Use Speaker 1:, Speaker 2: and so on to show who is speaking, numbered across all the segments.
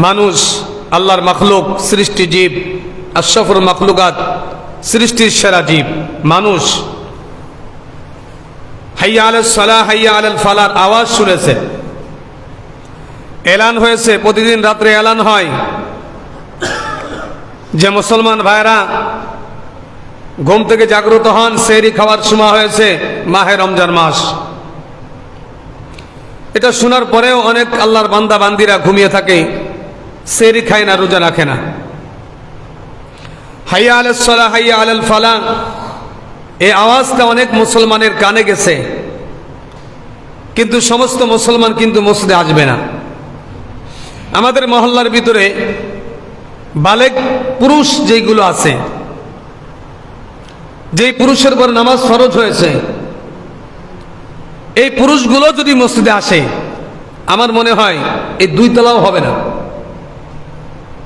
Speaker 1: মানুষ আল্লাহর মখলুক, সৃষ্টি জীব, আশরাফুল মখলুকাত, সৃষ্টির সেরা জীব মানুষ। হাইয়া আলাস সালাহ, হাইয়া আলাল ফালার আওয়াজ শুনেছে, এলান হয়েছে, প্রতিদিন রাত্রে এলান হয় যে মুসলমান ভাইরা ঘুম থেকে জাগ্রত হন, সেহরি খাওয়ার সময় হয়েছে, মাহে রমজান মাস। এটা শোনার পরেও অনেক আল্লাহর বান্দা বান্দিরা ঘুমিয়ে থাকে, সেহরি খায় না, রোজা রাখে না। হাইয়া আলাস সালাহ, হাইয়া আলাল ফালাহ, এই আওয়াজটা অনেক মুসলমানের কানে গেছে, কিন্তু সমস্ত মুসলমান কিন্তু মসজিদে আসবে না। আমাদের মহল্লার ভিতরে বালেগ পুরুষ যেগুলো আছে, যেই পুরুষের উপর নামাজ ফরজ হয়েছে, এই পুরুষগুলো যদি মসজিদে আসে, আমার মনে হয় এই দুই তলাও হবে না।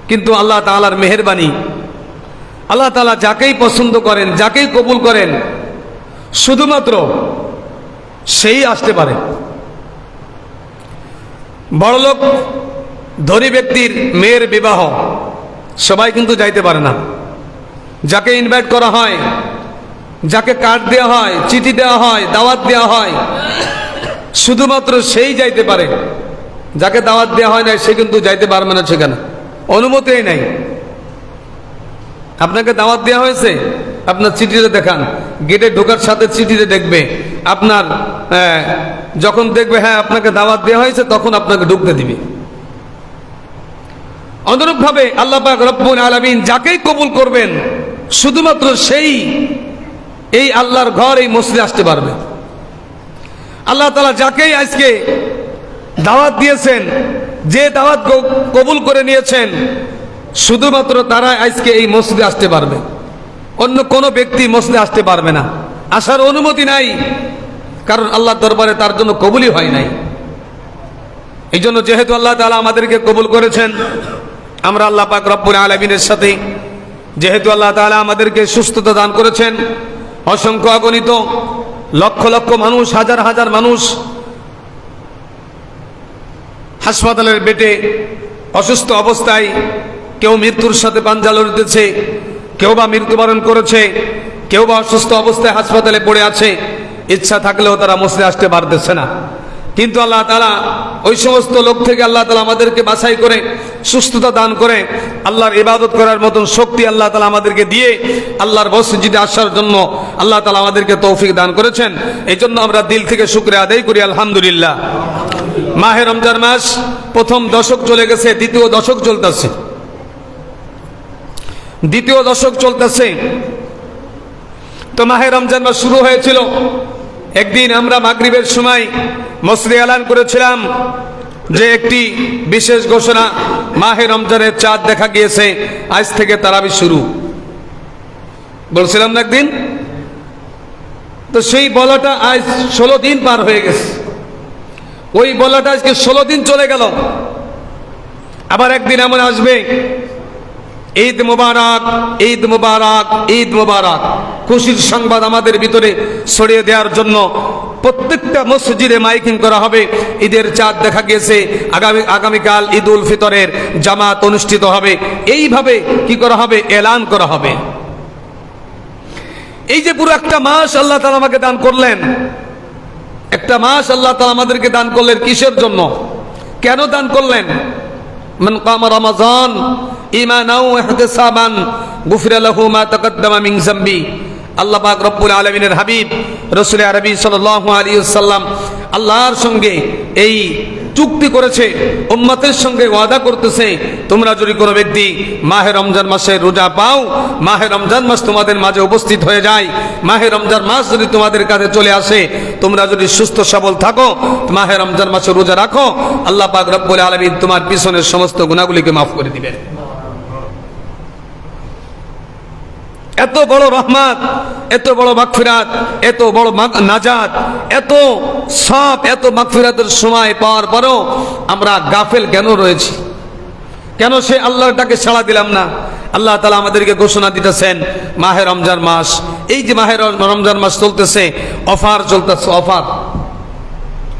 Speaker 1: কিন্তু আল্লাহ তাআলার মেহেরবানি, আল্লাহ তাআলা যাকেই পছন্দ করেন, যাকেই কবুল করেন, শুধুমাত্র সেই আসতে পারে। বড়লোক ধনী ব্যক্তির মেয়ের বিবাহ সবাই কিন্তু যাইতে পারে না। যাকে ইনভাইট করা হয়, যাকে কার্ড দেওয়া হয়, চিঠি দেওয়া হয়, দাওয়াত দেওয়া হয়, শুধুমাত্র সেই যাইতে পারে। যাকে দাওয়াত দেওয়া হয় না সে কিন্তু যাইতে পারবে না, সেখানে অনুমতিই নাই। আপনাকে দাওয়াত দেওয়া হয়েছে, আপনার চিঠিতে দেখান, গেটে ঢোকার সাথে চিঠিতে দেখবে, আপনার যখন দেখবে হ্যাঁ আপনাকে দাওয়াত দেওয়া হয়েছে, তখন আপনাকে ঢুকতে দিবে। অনুরূপভাবে আল্লাহ পাক রব্বুল আলামিন যাকেই কবুল করবেন, শুধুমাত্র সেই এই আল্লাহর ঘর, এই মসজিদে আসতে পারবে। আল্লাহ তাআলা যাকেই আজকে দাওয়াত দিয়েছেন, যে দাওয়াত কবুল করে নিয়েছেন, শুধুমাত্র তারা আজকে এই মসজিদে আসতে পারবে। অন্য কোনো ব্যক্তি মসজিদে আসতে পারবে না, আসার অনুমতি নাই, কারণ আল্লাহর দরবারে তার জন্য কবুলই হয় নাই। এই জন্য যেহেতু আল্লাহ তাআলা আমাদেরকে কবুল করেছেন, আমরা আল্লাহ পাক রব্বুল আলামিনের সাথে, যেহেতু আল্লাহ তাআলা আমাদেরকে সুস্থতা দান করেছেন, অসংখ্য অগণিত লক্ষ লক্ষ মানুষ, হাজার হাজার মানুষ হাসপাতালের বেডে অসুস্থ অবস্থায়, কেউ মৃত্যুর সাথে পাঞ্জা লড়তেছে, কেউ বা মৃত্যুবরণ করেছে, কেউ বা অসুস্থ অবস্থায় হাসপাতালে পড়ে আছে। ইচ্ছা থাকলেও তারা মসজিদে আসতে পারতেছে না। কিন্তু আল্লাহ তাআলা ওই সমস্ত লোক থেকে আল্লাহ তাআলা আমাদেরকে বাছাই করে সুস্থতা দান করে আল্লাহর ইবাদত করার মতন শক্তি আল্লাহ তাআলা আমাদেরকে দিয়ে আল্লাহর মসজিদে আসার জন্য আল্লাহ তাআলা আমাদেরকে তৌফিক দান করেছেন। এই জন্য আমরা দিল থেকে শুকরিয়া আদায় করি, আলহামদুলিল্লাহ। মাহে রমজান মাস প্রথম দশক চলে গেছে, দ্বিতীয় দশক চলতেছে, দ্বিতীয় দশক চলতেছে। তো মাহে রমজান মাস শুরু হয়েছিল, একদিন আমরা মাগরিবের সময় মসজিদে এলান করেছিলাম যে একটি বিশেষ ঘোষণা, মাহে রমজানের চাঁদ দেখা গিয়েছে, আজ থেকে তারাবি শুরু, বলছিলাম না একদিন। তো সেই বলাটা আজ 16 দিন পার হয়ে গেছে, ওই বলাটা আজকে 16 দিন চলে গেল। আবার একদিন এমন আসবে, ঈদ মুবারক, ঈদ মুবারক, ঈদ মুবারক, খুশির সংবাদ আমাদের ভিতরে ছড়িয়ে দেওয়ার জন্য প্রত্যেকটা মসজিদে মাইকিং করা হবে, ঈদের চাঁদ দেখা গিয়েছে, আগামীকাল ঈদ উল ফিতরের জামাত অনুষ্ঠিত হবে। এইভাবে কি করা হবে? এলান করা হবে। এই যে পুরো একটা মাস আল্লাহ তাআলা আমাকে দান করলেন, একটা মাস আল্লাহ তাআলা আমাদেরকে দান করলেন, কিসের জন্য, কেন দান করলেন? মান কামা রমাযান ঈমানাও ওয়া ইহতিসাবান গুফিরা লাহু মা তাকাদ্দামা মিন যামবি। আল্লাহ পাক রব্বুল আলামিনের হাবিব রাসূল আরবি সাল্লাল্লাহু আলাইহি ওয়াসাল্লাম আল্লাহর সঙ্গে এই চুক্তি করেছে, উম্মতের সঙ্গে ওয়াদা করতেছে, তোমরা যদি কোনো ব্যক্তি মাহে রমজান মাসে রোজা পাও, মাহে রমজান মাস তোমাদের মাঝে উপস্থিত হয়ে যায়, মাহে রমজান মাস যদি তোমাদের কাছে চলে আসে, তোমরা যদি সুস্থ সবল থাকো, মাহে রমজান মাসে রোজা রাখো, আল্লাহ পাক রব্বুল আলামিন তোমার পিছনের সমস্ত গুনাহগুলিকে মাফ করে দিবেন। এত বড় রহমত, এত বড় মাগফিরাত, এত বড় নাজাত, এত সব, এত মাগফিরাতের সময় পাওয়ার পরেও আমরা গাফেল কেন রয়েছি? কেন সে আল্লাহর ডাকে সাড়া দিলাম না? আল্লাহ তাআলা আমাদেরকে ঘোষণা দিতেছেন, মাহে রমজান মাস, এই যে মাহে রমজান মাস চলতেছে, অফার চলতেছে, অফার।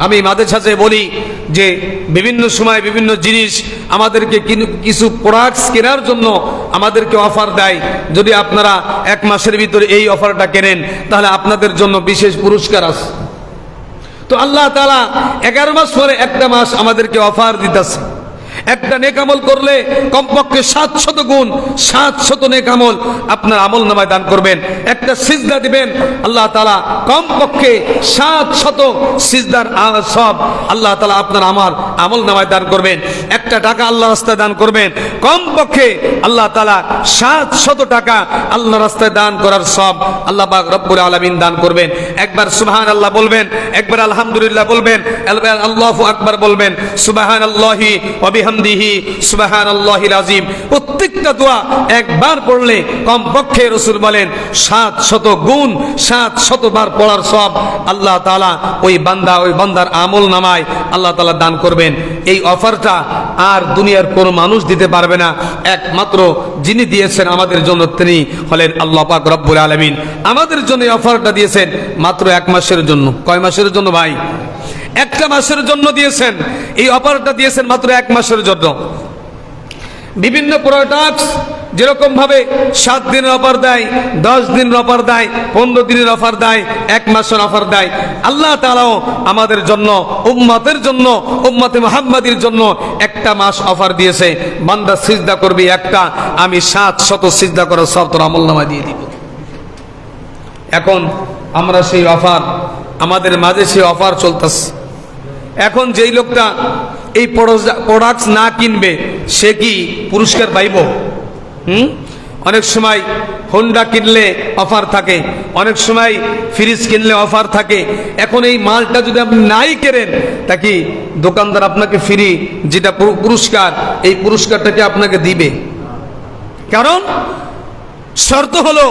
Speaker 1: আমি মাঝে সাঝে বলি যে বিভিন্ন সময় বিভিন্ন জিনিস আমাদেরকে কিছু প্রোডাক্টস কেনার জন্য আমাদেরকে অফার দেয়। যদি আপনারা 1 মাসের ভিতরে এই অফারটা কেনেন তাহলে আপনাদের জন্য বিশেষ পুরস্কার আছে। তো আল্লাহ তাআলা 11 মাস পরে একটা মাস আমাদেরকে অফার দিতেছে। একটা নেকামল করলে কমপক্ষে 700 গুণ 700 নেকামল আপনার আমল নামায় দান করবেন। একটা সিজদা দিবেন, আল্লাহ তাআলা কমপক্ষে 700 সিজদার সব আল্লাহ তাআলা আপনার আমার আমল নামায় দান করবেন। একটা টাকা আল্লাহর রাস্তায় দান করবেন, কমপক্ষে আল্লাহ তাআলা 700 টাকা আল্লাহর রাস্তায় দান করার সব আল্লাহ পাক রব্বুল আলামিন দান করবেন। একবার সুবহানাল্লাহ বলবেন, একবার আলহামদুলিল্লাহ বলবেন, একবার আল্লাহু আকবার বলবেন, সুবহানাল্লাহি ওয়া বিহামদিহি সুবহানাল্লাহিল আযীম। প্রত্যেকটা দোয়া একবার পড়লে কমপক্ষে রাসূল বলেন 700 গুণ 700 বার পড়ার সব আল্লাহ তাআলা ওই বান্দার আমল নামায় আল্লাহ তাআলা দান করবেন। এই অফারটা আর দুনিয়ার কোনো মানুষ দিতে পারবে না, একমাত্র যিনি দিয়েছেন আমাদের জন্য তিনি হলেন আল্লাহ পাক রব্বুল আলামিন। আমাদের জন্য এই অফারটা দিয়েছেন মাত্র 1 মাসের জন্য। কয় মাসের জন্য ভাই? 1 মাসের জন্য দিয়েছেন। এই অফারটা দিয়েছেন মাত্র 1 মাসের জন্য। বিভিন্ন প্রোডাক্টস যেরকম ভাবে 7 দিনের অফার দেয়, 10 দিনের অফার দেয়, 15 দিনের অফার দেয়, 1 মাসের অফার দেয়, আল্লাহ তাআলাও আমাদের জন্য উম্মতের জন্য উম্মতে মুহাম্মাদির জন্য 1 মাস অফার দিয়েছে। বান্দা সিজদা করবে একটা, আমি 700 সিজদা করার সব তোর আমলনামায় দিয়ে দিব। এখন আমরা সেই অফার, আমাদের মাঝে সেই অফার চলতেছে। এখন যেই লোকটা এই প্রোডাক্টস না কিনবে সে কি পুরস্কার পাইব? অনেক সময় হোন্ডা কিনলে অফার থাকে, অনেক সময় ফ্রিজ কিনলে অফার থাকে। এখন এই মালটা যদি আপনি নাই কেনেন তা কি দোকানদার আপনাকে ফ্রি যেটা পুরস্কার, এই পুরস্কারটাকে আপনাকে দিবে? কারণ শর্ত হলো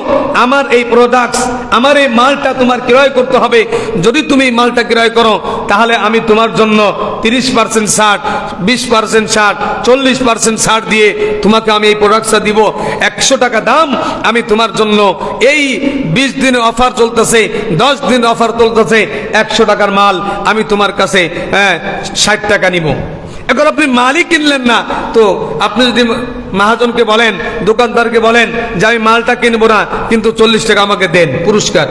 Speaker 1: আমার এই প্রোডাক্টস, আমার এই মালটা তোমার ক্রয় করতে হবে। যদি তুমি এই মালটা ক্রয় করো তাহলে আমি তোমার জন্য 30% ছাড়, 20% ছাড়, 40% ছাড় দিয়ে তোমাকে আমি এই প্রোডাক্টসটা দিব। 100 টাকা দাম, আমি তোমার জন্য এই 20 দিনের অফার চলতেছে, 10 দিন অফার চলতেছে, 100 টাকার মাল আমি তোমার কাছে 60 টাকা নিব। এখন আপনি মালই কিনলেন না, তো আপনি যদি মহাজনকে বলেন, দোকানদারকে বলেন যে আমি মালটা কিনবো না কিন্তু 40 টাকা আমাকে দেন পুরস্কার,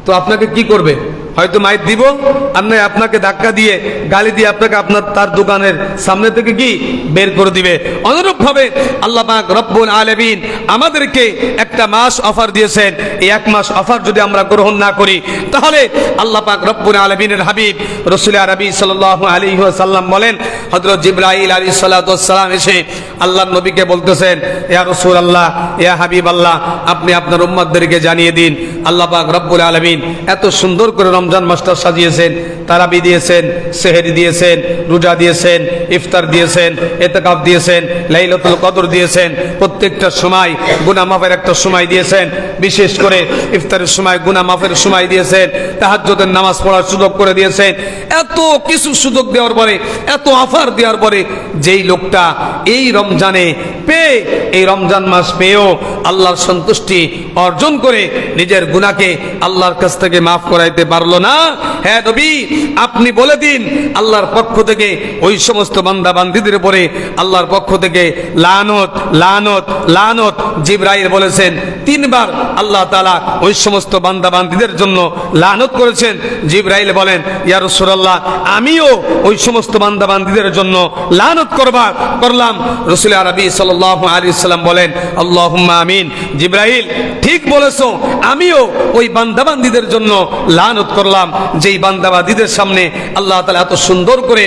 Speaker 1: তো আপনাকে কি করবে? হয়তো মাইর দিব, আর নয় আপনাকে ধাক্কা দিয়ে গালি দিয়ে আপনাকে তার দোকানের সামনে থেকে কি বের করে দিবে। অনুরূপ ভাবে আল্লাহ পাক রব্বুল আলামিন আমাদেরকে 1 মাস অফার দিয়েছেন। এই 1 মাস অফার যদি আমরা গ্রহণ না করি তাহলে আল্লাহ পাক রব্বুল আলামিনের হাবিব রাসূল আরবি সাল্লাল্লাহু আলাইহি ওয়াসাল্লাম বলেন, হযরত জিবরাইল আলাইহিস সালাতু ওয়াস সালাম এসে আল্লাহর নবীকে বলতেছেন, ইয়া রাসূলুল্লাহ, ইয়া হাবিবাল্লাহ, আপনি আপনার উম্মতদেরকে জানিয়ে দিন আল্লাহ পাক রব্বুল আলামিন এত সুন্দর করে রমজান মাসটা সাজিয়েছেন, তারাবি দিয়েছেন, সেহরি দিয়েছেন, রোজা দিয়েছেন, ইফতার দিয়েছেন, ইতিকাফ দিয়েছেন, লাইলাতুল কদর দিয়েছেন। প্রত্যেকটা সময় গুনাহ মাফের একটা সময় দিয়েছেন, বিশেষ করে ইফতারের সময় গুনাহ মাফের সময় দিয়েছেন, তাহাজ্জুদের নামাজ পড়ার সুযোগ করে দিয়েছেন। এত কিছু সুযোগ দেওয়ার পরে, এত অফার দেওয়ার পরে যেই লোকটা এই রমজানে পেয়ে, এই রমজান মাস পেয়েও আল্লাহর সন্তুষ্টি অর্জন করে নিজের গুনাহকে আল্লাহর কাছ থেকে মাফ করাইতে পারলো না, হ্যাঁ নবী আপনি বলে দিন আল্লাহর পক্ষ থেকে ওই সমস্ত বান্দা বান্দীদের উপরে আল্লাহর পক্ষ থেকে লানত লানত লানত। জিবরাইল বলেছেন 3 বার আল্লাহ তাআলা ওই সমস্ত বান্দা বান্দীদের জন্য লানত করেছেন। জিবরাইল বলেন, ইয়া রাসূলুল্লাহ, আমিও ওই সমস্ত বান্দা বান্দীদের জন্য লানত করলাম। রাসূল আরবি সাল্লাল্লাহু আলাইহি ওয়াসাল্লাম বলেন, আল্লাহুম্মা আমিন। জিবরাইল ঠিক বলেছো, আমিও ওই বান্দা বান্দীদের জন্য লানত করলাম যেই বান্দাবাদীদের সামনে আল্লাহ তাআলা এত সুন্দর করে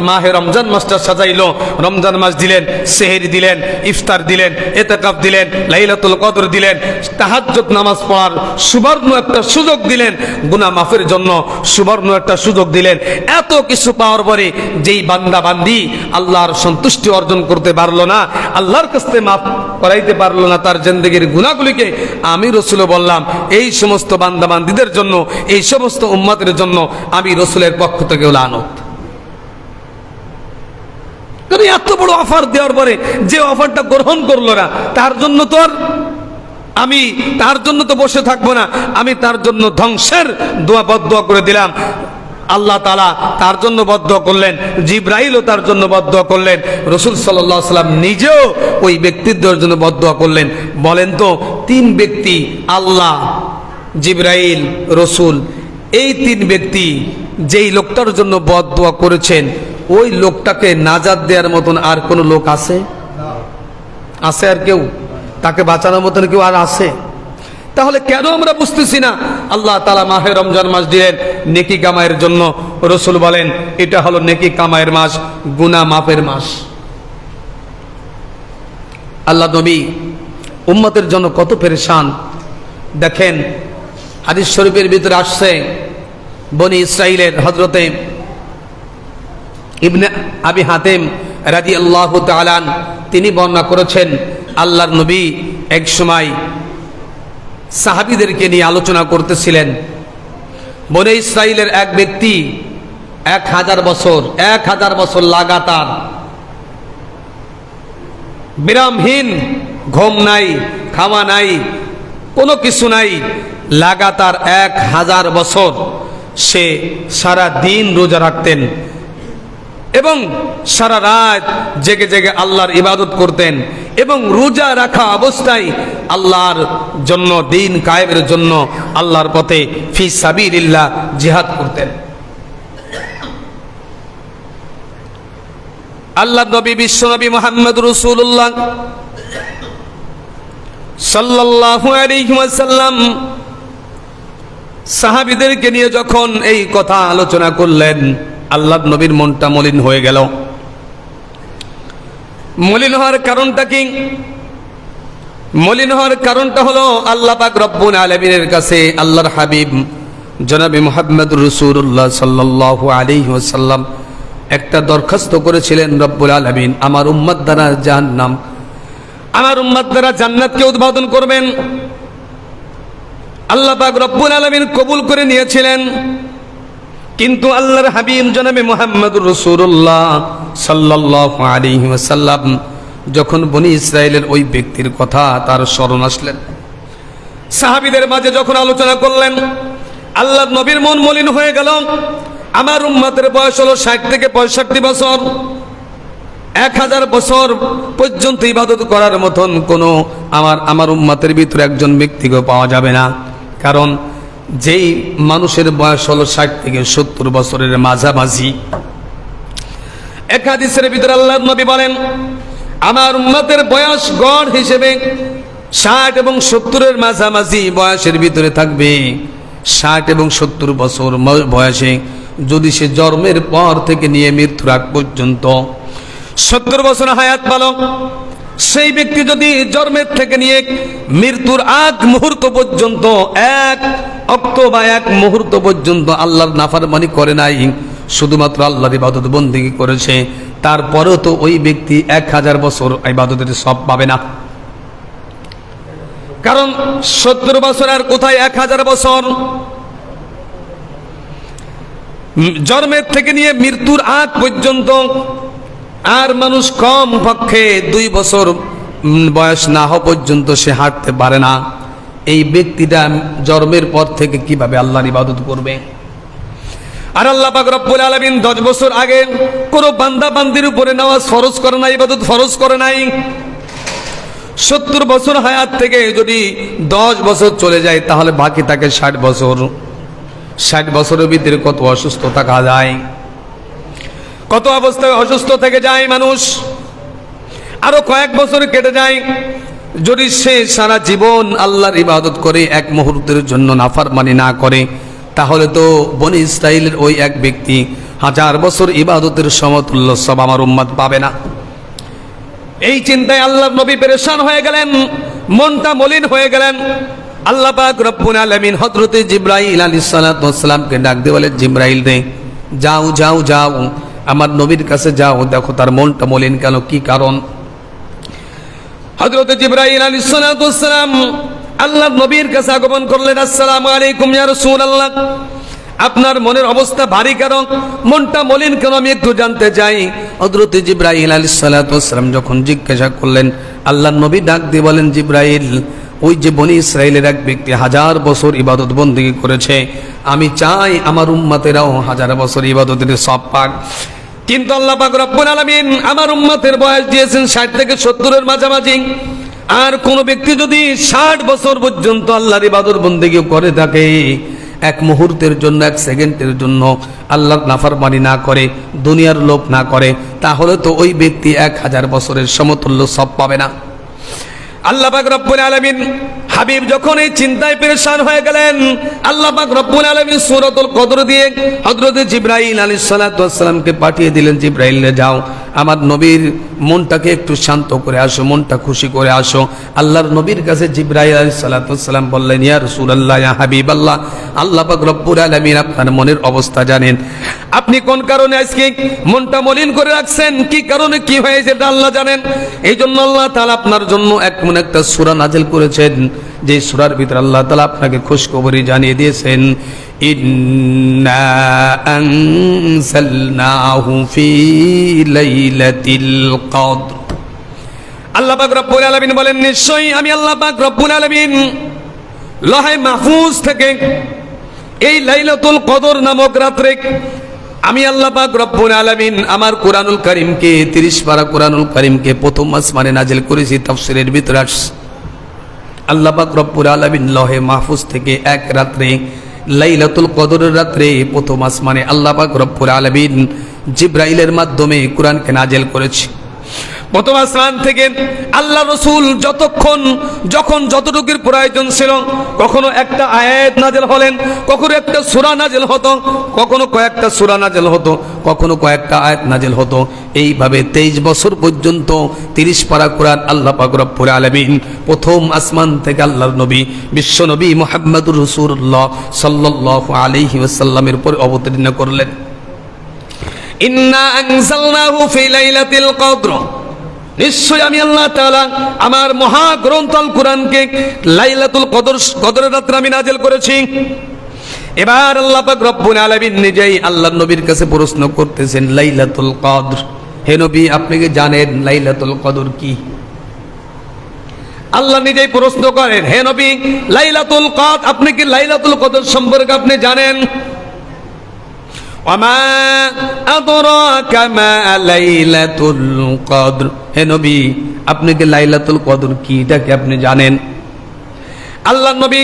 Speaker 1: মাহে রমজান মাসটা সাজাইলো। রমজান মাস দিলেন, সেহরি দিলেন, ইফতার দিলেন, ইতিকাফ দিলেন, লাইলাতুল কদর দিলেন, তাহাজ্জুদ নামাজ পড়ার সুবর্ণ একটা সুযোগ দিলেন, গুনাহ মাফের জন্য সুবর্ণ একটা সুযোগ দিলেন। এত কিছু পাওয়ার পরে যেই বান্দা বান্দি আল্লাহর সন্তুষ্টি অর্জন করতে পারলো না, আল্লাহর কাছে মাফ করাইতে পারলো না তার জিন্দেগির গুনাহগুলিকে, আমি রাসূল বললাম এই সমস্ত বান্দা বান্দীদের জন্য, এই সমস্ত উম্মতের জন্য আমি রাসূলের পক্ষ থেকে লানত। কারণ এত বড় অফার দেওয়ার পরে যে অফারটা গ্রহণ করলো না, তার জন্য তো আর আমি তার জন্য তো বসে থাকবো না, আমি তার জন্য ধ্বংসের দোয়া বদদোয়া করে দিলাম। আল্লাহ তাআলা তার জন্য বদদুয়া করলেন, জিবরাইলও তার জন্য বদদুয়া করলেন, রাসূল সাল্লাল্লাহু আলাইহি ওয়াসাল্লাম নিজেও ওই ব্যক্তিদের জন্য বদদুয়া করলেন। বলেন তো, তিন ব্যক্তি আল্লাহ, জিবরাইল, রাসূল, এই তিন ব্যক্তি যেই লোকটার জন্য বদদুয়া করেছেন, ওই লোকটাকে নাজাত দেওয়ার মতন আর কোনো লোক আছে? আছে আর কেউ? তাকে বাঁচানোর মতন কেউ আর আছে? তাহলে কেন আমরা বুঝতেছি না? আল্লাহ তাআলা মাহে রমজান মাস দিলেন নেকি কামাইয়ের জন্য। রাসূল বলেন এটা হলো নেকি কামাইয়ের মাস, গুনাহ মাফের মাস। আল্লাহ নবী উম্মতের জন্য কত পেরেশান দেখেন। হাদিস শরীফের ভিতরে আসছে, বনি ইসরাইলের হযরতে ইবনে আবি হাতিম রাদিয়াল্লাহু তাআলা তিনি বর্ণনা করেছেন, আল্লাহর নবী এক সময় সাহাবীদেরকে নিয়ে আলোচনা করতেছিলেন। বনি ইসরাইলের এক ব্যক্তি 1000 বছর লাগাতার বিরামহীন, ঘুম নাই, খাওয়া নাই, কোনো কিছু নাই, লাগাতার 1000 বছর সে সারা দিন রোজা রাখতেন এবং সারা রাত জেগে জেগে আল্লাহর ইবাদত করতেন এবং রোজা রাখা অবস্থায় আল্লাহর জন্য, দিন কায়েমের জন্য আল্লাহর পথে ফি সাবিলিল্লাহ জিহাদ করতেন। আল্লাহর নবী বিশ্বনবী মুহাম্মদ রাসূলুল্লাহ সাল্লাল্লাহু আলাইহি ওয়াসাল্লাম সাহাবীদেরকে নিয়ে যখন এই কথা আলোচনা করলেন, আল্লাহর নবীর মনটা মলিন হয়ে গেল। মলিন হওয়ার কারণটা কি? মলিন হওয়ার কারণটা হলো আল্লাহ পাক রব্বুল আলামিনের কাছে আল্লাহর হাবিব জনাবে মুহাম্মদ রাসূলুল্লাহ সাল্লাল্লাহু আলাইহি ওয়াসাল্লাম একটা দরখাস্ত করেছিলেন, রব্বুল আলামিন আমার উম্মত দ্বারা জাহান্নাম, আমার উম্মত দ্বারা জান্নাতকে উদ্বোধন করবেন। আল্লাহ পাক রব্বুল আলামিন কবুল করে নিয়েছিলেন, কিন্তু আল্লাহর হাবিব জনাবে মুহাম্মদুর রাসূলুল্লাহ সাল্লাল্লাহু আলাইহি ওয়াসাল্লাম যখন বনি ইসরাইলের ওই ব্যক্তির কথা তার স্মরণ আসলেন, সাহাবীদের মাঝে যখন আলোচনা করলেন, আল্লাহর নবীর মন মলিন হয়ে গেল। আমার উম্মতের বয়স হলো 60 থেকে 65 বছর, 1000 বছর পর্যন্ত ইবাদত করার মতন কোনো আমার উম্মতের ভিতরে একজন ব্যক্তিকে পাওয়া যাবে না। কারণ যেই মানুষের বয়স হলো 60 থেকে 70 বছরের মাঝামাঝি। এক হাদিসের ভিতরে আল্লাহর নবী বলেন আমার উম্মতের বয়স গড় হিসেবে 60 এবং 70-এর মাঝামাঝি বয়সের ভিতরে থাকবে। 60 এবং 70 বছর বয়সে যদি সে জন্মের পর থেকে নিয়ে মৃত্যুর আগ পর্যন্ত 70 বছর হায়াত পালো, সেই ব্যক্তি যদি জন্মের থেকে নিয়ে মৃত্যুর আগ মুহূর্ত পর্যন্ত 1 অক্টো বা 1 মুহূর্ত পর্যন্ত আল্লাহর নাফরমানি করে নাই, শুধুমাত্র আল্লাহর ইবাদত বন্দেগী করেছে, তারপরেও তো ওই ব্যক্তি 1000 বছর ইবাদতের সওয়াব পাবে না। কারণ 70 বছর আর কোথায় 1000 বছর। জন্মের থেকে নিয়ে মৃত্যুর আগ পর্যন্ত আর মানুষ কম পক্ষে 2 বছর বয়স না হওয়া পর্যন্ত সে হাঁটতে পারে না। এই ব্যক্তিটা জন্মের পর থেকে কিভাবে আল্লাহর ইবাদত করবে? আর আল্লাহ পাক রব্বুল আলামিন 10 বছর আগে কোন বান্দা বান্দির উপরে নামাজ ফরজ করে নাই, ইবাদত ফরজ করে নাই। 70 বছর হায়াত থেকে যদি 10 বছর চলে যায় তাহলে বাকি থাকে 60 বছর। 60 বছরের ভিতরে কত অসুস্থ থাকা যায়, কত অবস্থায় অসুস্থ থেকে যায় মানুষ। আরো কয়েক বছর কেটে যায়, যদি সে সারা জীবন আল্লাহর ইবাদত করে 1 মুহূর্তের জন্য নাফরমানি না করে, তাহলে তো বনি ইসরাইলের ওই এক ব্যক্তি 1000 বছর ইবাদতের সমতুল্য সব আমার উম্মত পাবে না। এই চিন্তায় আল্লাহর নবী পেরেশান হয়ে গেলেন, মনটা মলিন হয়ে গেলেন। আল্লাহ পাক রব্বুল আলামিন হযরতে জিবরাইল আলাইহিস সালাতু ওয়াস সালামকে ডাক দিয়ে বলে, জিবরাইল রে, যাও যাও যাও আমার নবীর কাছে যাও, দেখো তার মনটা মলিন কেন, কি কারণ। হযরতে জিবরাইল আলাইহিস সালাতু ওয়াস সালাম আল্লাহর নবীর কাছে আগমন করলেন। আসসালামু আলাইকুম ইয়া রাসূলুল্লাহ, আপনার মনের অবস্থা ভারী কেন, মনটা মলিন কেন, আমি একটু জানতে চাই। হযরতে জিবরাইল আলাইহিস সালাতু ওয়াস সালাম যখন জিজ্ঞাসা করলেন, আল্লাহর নবী ডাক দিয়ে বলেন, জিবরাইল ওই যে বনি ইসরায়েলের এক ব্যক্তি 1000 বছর ইবাদত বন্দেগী করেছে, আমি চাই আমার উম্মতেরাও 1000 বছর ইবাদতের সওয়াব পাক। কিন্তু আল্লাহ পাক রব্বুল আলামিন আমার উম্মতের বয়স দিয়েছেন 60 থেকে 70-এর মাঝামাঝি। আর কোন ব্যক্তি যদি 60 বছর পর্যন্ত আল্লাহর ইবাদত বন্দেগী করে থাকে, এক মুহূর্তের জন্য, এক সেকেন্ডের জন্য আল্লাহর নাফরমানি না করে, দুনিয়ার লোভ না করে, তাহলে তো ওই ব্যক্তি 1000 বছরের সমতুল্য সওয়াব পাবে না। আল্লাহ পাক রব্বুল আলামিন হাবিব যখন এই চিন্তায় পেরেশান হয়ে গেলেন, আল্লাহ পাক রব্বুল আলামিন সূরাতুল কদর দিয়ে হযরত জিবরাইল আলাইহিস সালাতু ওয়াস সালামকে পাঠিয়ে দিলেন, জিবরাইল যাও আমার নবীর মনটাকে একটু শান্ত করে আসো, মনটা খুশি করে আসো। আল্লাহর নবীর কাছে জিবরাইল আলাইহিস সালাতু ওয়াস সালাম বললেন, ইয়া রাসূলুল্লাহ, ইয়া হাবিবাল্লাহ, আল্লাহ পাক রব্বুল আলামিন আপনার মনের অবস্থা জানেন। আপনি কোন কারণে আজকে মনটা মলিন করে রাখছেন, কি কারণে কি হয়েছে এটা আল্লাহ জানেন। এই জন্য আল্লাহ তাআলা আপনার জন্য এমন একটা সূরা নাযিল করেছেন, যে সূরার ভিতরে আল্লাহ তাআলা আপনাকে খুশখবরি জানিয়ে দিয়েছেন, ইন্না আনজালনাহু ফি লাইলাতিল কদর। আল্লাহ পাক রব্বুল আলামিন বলেন, নিশ্চয়ই আমি আল্লাহ পাক রব্বুল আলামিন লৌহে মাহফুজ থেকে এই লাইলাতুল কদর নামক রাত্রে আমি আল্লাহ পাক রব্বুল আলামিন আমার কোরআনুল কারীমকে 30 পারা কোরআনুল কারীমকে প্রথম আসমানে নাজিল করেছি। তাফসীরের ভিতরে আসছে আল্লাহ পাক রব্বুল আলামিন লৌহে মাহফুজ থেকে এক রাত্রে, লাইলাতুল কদরের রাত্রে প্রথম আসমানে আল্লাহ পাক রব্বুল আলামিন জিবরাইলের মাধ্যমে কোরআনকে নাজিল করেছে। প্রথম আসমান থেকে আল্লাহ রাসূল যখন যতটুকুর প্রয়োজন ছিল, কখনো একটা আয়াত নাযিল হলেন, কখনো একটা সূরা নাযিল হতো, কখনো কয়েকটা সূরা নাযিল হতো, কখনো কয়েকটা আয়াত নাযিল হতো। এইভাবে 23 বছর পর্যন্ত 30 পারা কোরআন আল্লাহ পাক রব্বুল আলামিন প্রথম আসমান থেকে আল্লাহর নবী বিশ্ব নবী মুহাম্মদুর রাসূলুল্লাহ সাল্লাল্লাহু আলাইহি ওয়াসাল্লামের উপর অবতীর্ণ করলেন। ইন্না আনজালনাহু ফি লাইলাতিল কদর, নিশ্চয় আমি আল্লাহ তাআলা আমার মহাগ্রন্থ আল কুরআনকে লাইলাতুল কদরের রাত্রে আমি নাজিল করেছি। এবার আল্লাহ পাক রব্বুল আলামিন নিজেই আল্লাহর নবীর কাছে প্রশ্ন করতেছেন, লাইলাতুল কদর, হে নবী আপনি কি জানেন লাইলাতুল কদর কি? আল্লাহ নিজেই প্রশ্ন করেন, হে নবী লাইলাতুল কদর, আপনি কি লাইলাতুল কদর সম্পর্কে আপনি জানেন? ওয়ামা আদরাকা মা লাইলাতুল কদর, হে নবী আপনি কি লাইলাতুল কদর কি এটা কি আপনি জানেন? আল্লাহ নবী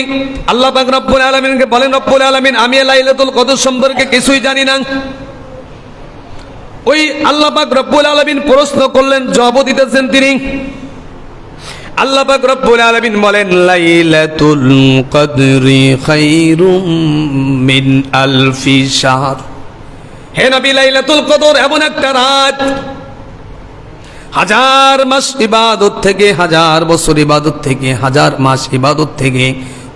Speaker 1: আল্লাহ পাক রব্বুল আলামিনকে বলেন, রব্বুল আলামিন আমি লাইলাতুল কদর সম্পর্কে কিছুই জানি না। ওই আল্লাহ পাক রব্বুল আলামিন প্রশ্ন করলেন, জবাব দিতেছেন তিনি। আল্লাহ পাক রব্বুল আলামিন বলেন, লাইলাতুল কদরি খায়রুম মিন আলফি শাহর, হে নবী লাইলাতুল কদর এমন একটা রাত, 1000 মাস ইবাদত থেকে, 1000 বছর ইবাদত থেকে, 1000 মাস ইবাদত থেকে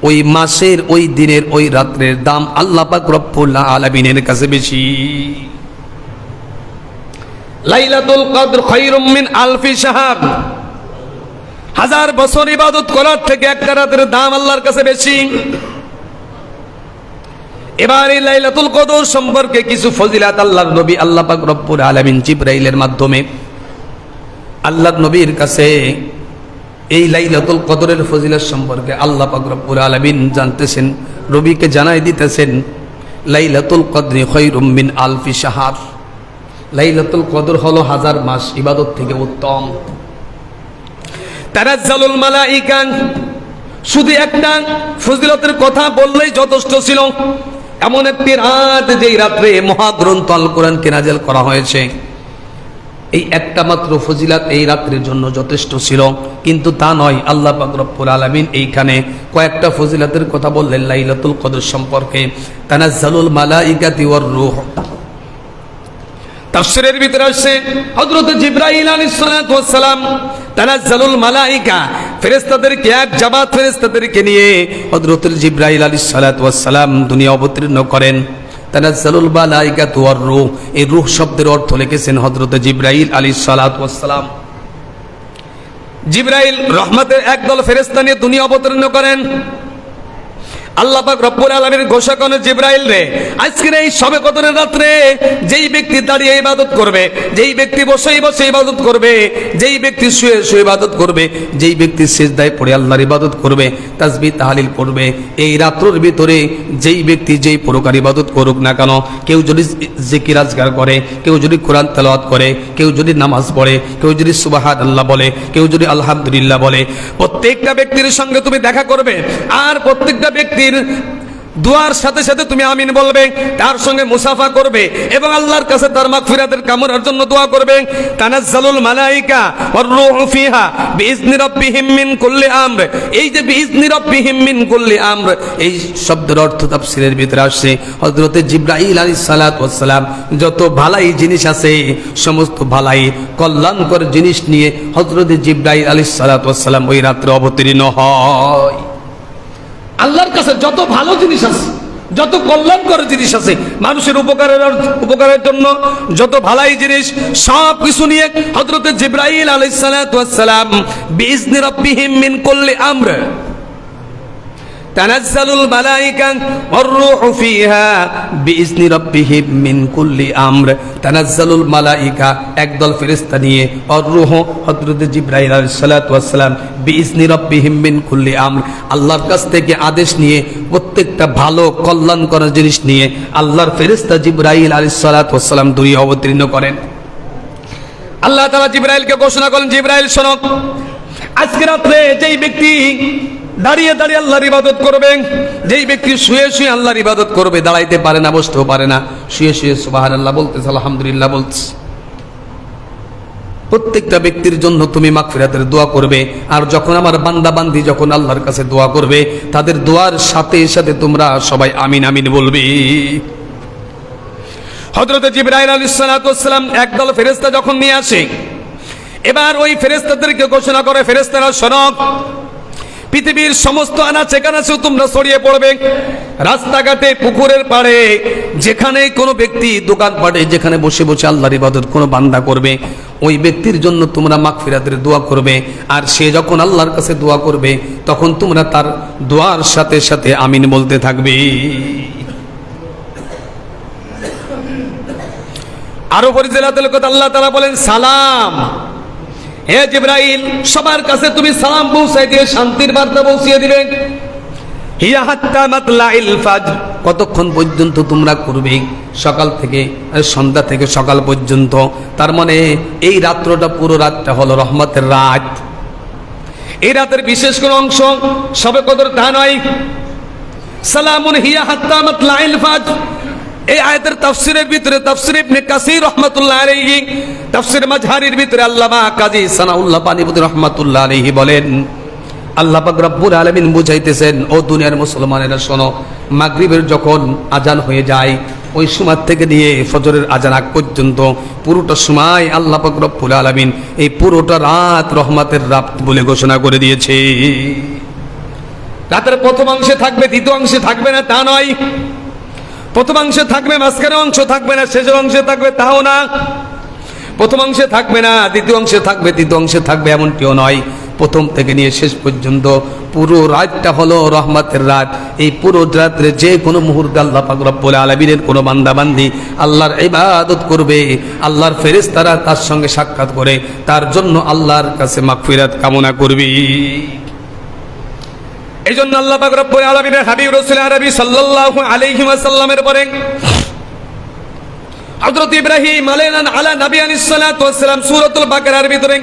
Speaker 1: ওই মাসের, ওই দিনের, ওই রাত্রের দাম আল্লাহ পাক রব্বুল আলামিনের কাছে বেশি। লাইলাতুল কদর খায়রুম মিন আলফি শাহর, 1000 বছর ইবাদত করার থেকে একটা রাতের দাম আল্লাহর কাছে বেশি। এবার এই লাইলাতুল কদর সম্পর্কে কিছু ফজিলাত আল্লাহর নবী আল্লাহ পাক রব্বুল আলামিন জিবরাইলের মাধ্যমে আল্লাহর নবীর কাছে এই লাইলাতুল কদরের ফজিলত সম্পর্কে আল্লাহ পাক রব্বুল আলামিন জানতেছেন, নবীকে জানাই দিতেছেন, লাইলাতুল কদরি খায়রুম মিন আলফি শাহর, লাইলাতুল কদর হলো 1000 মাস ইবাদত থেকে উত্তম। তানাজ্জালুল মালাইকা, শুধু একটা ফজিলতের কথা বললেই যথেষ্ট ছিল। এমন একটি রাত যেই রাত্রে মহাগ্রন্থ আল কোরআনকে নাজিল করা হয়েছে, এই একটা মাত্র ফজিলত এই রাত্রের জন্য যথেষ্ট ছিল। কিন্তু তা নয়, আল্লাহ পাক রব্বুল আলামিন এইখানে কয়েকটা ফজিলতের কথা বললেন লাইলাতুল কদর সম্পর্কে। তানাজ্জালুল মালাইকাতু ওয়ার রূহ, তাফসীরের ভিতরে আসছে হযরত জিবরাইল আলাইহিস সালাতু ওয়াস সালাম তানাজ্জালুল মালাইকা, ফেরেশতাদেরকে এক জামাত ফেরেশতাদেরকে নিয়ে হযরত জিবরাইল আলাইহিস সালাতু ওয়াস সালাম দুনিয়া অবতীর্ণ করেন। তানাজ্জালুল মালাইকাতু ওয়ার রূহ, এই রূহ শব্দের অর্থ লিখেছেন হযরত জিবরাইল আলাইহিস সালাতু ওয়াস সালাম। জিবরাইল রহমতের একদল ফেরেশতা নিয়ে দুনিয়া অবতীর্ণ করেন। আল্লাহ পাক রব্বুল আলামিন ঘোষণা করেন জিবরাইল রে, আজকের এই শবে কদরের রাত্রে যেই ব্যক্তি দাঁড়িয়ে ইবাদত করবে, যেই ব্যক্তি বসে বসে ইবাদত করবে, যেই ব্যক্তি শুয়ে শুয়ে ইবাদত করবে, যেই ব্যক্তি সিজদায় পড়ে আল্লাহর ইবাদত করবে, তাসবিহ তাহলিল পড়বে, এই রাত্রের ভিতরে যেই ব্যক্তি যেই প্রকার ইবাদত করুক না কেন, কেউ যদি জিকির আজকার করে, কেউ যদি কোরআন তেলাওয়াত করে, কেউ যদি নামাজ পড়ে, কেউ যদি সুবহানাল্লাহ বলে, কেউ যদি আলহামদুলিল্লাহ বলে, প্রত্যেকটা ব্যক্তির সঙ্গে তুমি দেখা করবে আর প্রত্যেকটা ব্যক্তির দুয়ার সাথে সাথে তুমি আমিন বলবে, তার সঙ্গে মুসাফা করবে এবং আল্লাহর কাছে তার মাগফিরাতের কামনার জন্য দোয়া করবে। তানাজ্জালুল মালাইকা ওয়ার রূহু ফিহা বিইজনি রাব্বিহিম মিন কুল্লি আমর, এই যে বিইজনি রাব্বিহিম মিন কুল্লি আমর, এই শব্দের অর্থ তাফসীরের ভিতরে আসছে হযরতে জিবরাইল আলাইহিস সালাতু ওয়াস সালাম যত ভালাই জিনিস আছে সমস্ত ভালাই কল্যাণকর জিনিস নিয়ে হযরতে জিবরাইল আলাইহিস সালাতু ওয়াস সালাম ওই রাত্রে অবতীর্ণ হয়। আল্লাহর কাছে যত ভালো জিনিস আছে, যত কল্যাণকর জিনিস আছে, মানুষের উপকারের জন্য যত ভালাই জিনিস, সব কিছু নিয়ে হযরতে জিবরাইল আলাইহিস সালাতু ওয়াস সালাম বিইজনি রাব্বিহিম মিন কুল্লি আমর তানাজ্জালুল মালাইকা ওয়ার রূহু ফিহা বিইজনি রাব্বিহিম মিন কুল্লি আমর, তানাজ্জালুল মালাইকা একদল ফেরেশতা নিয়ে, ওয়ার রূহু হযরত জিবরাইল আলাইহিস সালাতু ওয়াস সালাম বিইজনি রাব্বিহিম মিন কুল্লি আমর, আল্লাহর কাছ থেকে আদেশ নিয়ে প্রত্যেকটা ভালো কল্যাণকর জিনিস নিয়ে আল্লাহর ফেরেশতা জিবরাইল আলাইহিস সালাতু ওয়াস সালাম দুই অবতীর্ণ করেন। আল্লাহ তাআলা জিবরাইলকে ঘোষণা করেন, জিবরাইল শোনো, আজকে রাতে যেই ব্যক্তি দাঁড়িয়ে দাঁড়িয়ে আল্লাহর ইবাদত করবে, যেই ব্যক্তি শুয়ে শুয়ে আল্লাহর ইবাদত করবে, দাঁড়াইতে পারে না, বসতেও পারে না, শুয়ে শুয়ে সুবহানাল্লাহ বলতেছে, আলহামদুলিল্লাহ বলতেছে, প্রত্যেকটা ব্যক্তির জন্য তুমি মাগফিরাতের দোয়া করবে। আর যখন আমার বান্দা বান্দি যখন আল্লাহর কাছে দোয়া করবে, তাদের দোয়ার সাথে সাথে তোমরা সবাই আমিন আমিন বলবে। হযরত জিবরাইল আলাইহিস সালাতু ওয়াস সালাম একদল ফেরেশতা যখন নিয়ে আসে, এবার ওই ফেরেশতাদেরকে ঘোষণা করে, ফেরেশতারা শোনো, পৃথিবীর সমস্ত আনাচে কানাচে তোমরা ছড়িয়ে পড়বে, রাস্তাঘাটে পুকুরের পাড়ে যেখানে কোনো ব্যক্তি দোকান পাটে যেখানে বসে বসে আল্লাহর ইবাদত কোনো বান্দা করবে, ওই ব্যক্তির জন্য তোমরা মাগফিরাতের দোয়া করবে। আর সে যখন আল্লাহর কাছে দোয়া করবে তখন তোমরা তার দোয়ার সাথে সাথে আমিন বলতে থাকবে। আরো ফজিলাতুল কথা আল্লাহ তাআলা বলেন, সালাম হে জিবরাইল, সবার কাছে তুমি সালাম পৌঁছাই দিয়ে শান্তির বার্তা পৌঁছিয়ে দিবে। হিয়া হাত্তা মাতলাইল ফাজর, কতক্ষণ পর্যন্ত তোমরা করবে? সকাল থেকে সন্ধ্যা থেকে সকাল পর্যন্ত। তার মানে এই রাত্রটা পুরো রাতটা হলো রহমতের রাত। এই রাতের বিশেষ কোন অংশ সবে কদর তা নয়। সালামুন হিয়া হাত্তা মাতলাইল ফাজর, এই আয়াতের তাফসীরের ভিতরে তাফসীর ইবনে কাসীর রাহমাতুল্লাহ আলাইহি, তাফসীর মাজহারির ভিতরে আল্লামা কাজী সানাউল্লাহ পানিপতি রাহমাতুল্লাহ আলাইহি বলেন, আল্লাহ পাক রব্বুল আলামিন বুঝাইতেছেন, ও দুনিয়ার মুসলমানেরা শোনো, মাগরিবের যখন আজান হয়ে যায় ওই সময় থেকে নিয়ে ফজরের আজান আগ পর্যন্ত পুরোটা সময় আল্লাহ পাক রব্বুল আলামিন এই পুরোটা রাত রহমতের রাত বলে ঘোষণা করে দিয়েছে। রাতের প্রথম অংশে থাকবে, দ্বিতীয় অংশে থাকবে না তা নয়। প্রথম অংশে থাকবে, মাঝখানে অংশ থাকবে না, শেষের অংশে থাকবে তাও না। প্রথম অংশে থাকবে না, দ্বিতীয় অংশে থাকবে, তৃতীয় অংশে থাকবে এমনটিও নয়। প্রথম থেকে নিয়ে শেষ পর্যন্ত পুরো রাতটা হলো রহমতের রাত। এই পুরো রাত্রে যে কোনো মুহূর্তে আল্লাহ পাক রব্বুল আলামিনের কোনো বান্দা বান্দি আল্লাহর ইবাদত করবে, আল্লাহর ফেরেশতারা তার সঙ্গে সাক্ষাৎ করে তার জন্য আল্লাহর কাছে মাগফিরাত কামনা করবে। এই জন্য আল্লাহ পাক রব্বুল আলামিনের হাবিব রাসূল আরবি সাল্লাল্লাহু আলাইহি ওয়াসাল্লামের পরে হযরত ইব্রাহিম আলা নবিয়ানিস সালাতু ওয়াস সালাম সূরাতুল বাকারার ভিতরে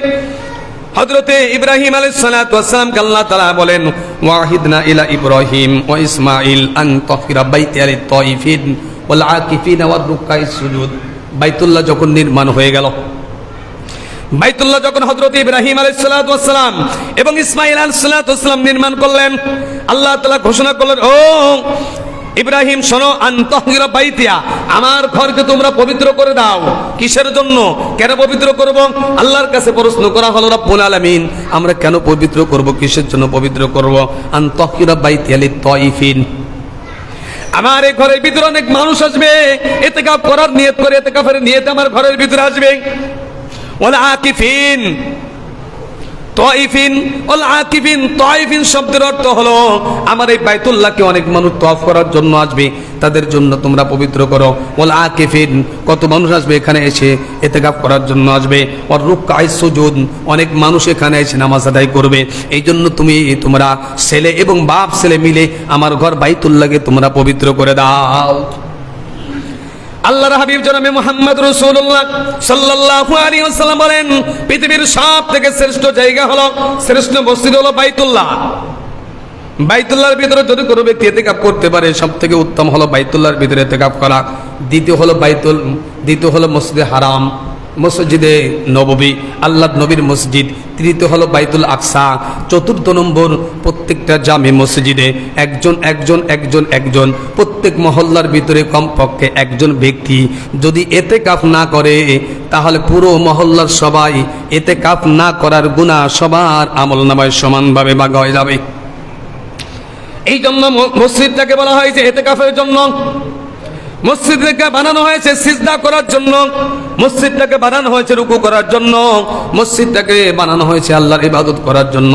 Speaker 1: হযরত ইব্রাহিম আলাইহিস সালাতু ওয়াস সালাম কে আল্লাহ তাআলা বলেন, ওয়াহিদনা ইলা ইব্রাহিম ওয়া ইসমাঈল আন তাহিরা বাইতি লিত তাইফিন ওয়াল আকিফিন ওয়ার রুকাইস সুজুদ। বাইতুল্লাহ যখন নির্মাণ হয়ে গেল, বাইতুল্লাহ যখন হযরত ইব্রাহিম আলাইহিস সালাতু ওয়াস সালাম এবং ইসমাঈল আলাইহিস সালাতু ওয়াস সালাম নির্মাণ করলেন, আল্লাহ তাআলা ঘোষণা করলেন, ও ইব্রাহিম শোনো, আনতাহিরা বাইতিয়া, আমার ঘরকে তোমরা পবিত্র করে দাও। কিসের জন্য, কেন পবিত্র করব? আল্লাহর কাছে প্রশ্ন করা হলো, রব্বুল আলামিন আমরা কেন পবিত্র করব, কিসের জন্য পবিত্র করব? আনতাহিরা বাইতিয়া লিত তাইফিন, আমার এই ঘরের ভিতরে অনেক মানুষ আসবে, ইতিকাফ করার নিয়ত করে, ইতিকাফের নিয়তে আমার ঘরের ভিতরে আসবে। ওয়াল আকিফিন, তাইফিন ওয়াল আকিফিন। তাইফিন শব্দের অর্থ হলো আমার এই বাইতুল্লাহকে অনেক মানুষ তওয়াফ করার জন্য আসবে, তাদের জন্য তোমরা পবিত্র করো। ওয়াল আকিফিন, কত মানুষ আসবে এখানে এসে ইতিকাফ করার জন্য আসবে। ওয়ার রুকআই সুজুদ, অনেক মানুষ এখানে এসে নামাজ আদায় করবে, এই জন্য তোমরা ছেলে এবং বাপ ছেলে মিলে আমার ঘর বাইতুল্লাহকে তোমরা পবিত্র করে দাও। আল্লাহর হাবিব জনাবে মুহাম্মদ রাসূলুল্লাহ সাল্লাল্লাহু আলাইহি ওয়াসাল্লাম বলেন, পৃথিবীর সবথেকে শ্রেষ্ঠ জায়গা হলো, শ্রেষ্ঠ মসজিদ হলো বাইতুল্লাহ। বাইতুল্লাহর ভিতরে যদি কোনো ব্যক্তি ইতিকাফ করতে পারে, সবথেকে উত্তম হলো বাইতুল্লাহর ভিতরে ইতিকাফ করা। দ্বিতীয় হলো মসজিদে হারাম, মসজিদে নববী, আল্লাহর নবীর মসজিদ। তৃতীয় হলো বাইতুল আকসা। চতুর্থ নম্বর, প্রত্যেকটা জামে মসজিদে একজন প্রত্যেক মহল্লার ভিতরে কমপক্ষে একজন ব্যক্তি যদি ইতিকাফ না করে, তাহলে পুরো মহল্লার সবাই ইতিকাফ না করার গুনাহ সবার আমলনামায় সমানভাবে ভাগ হয়ে যাবে। এই জন্য মসজিদটাকে বলা হয় যে ইতিকাফের জন্য। মসজিদকে বানানো হয়েছে সিজদা করার জন্য, মসজিদটাকে বানানো হয়েছে রুকু করার জন্য, মসজিদটাকে বানানো হয়েছে আল্লাহর ইবাদত করার জন্য।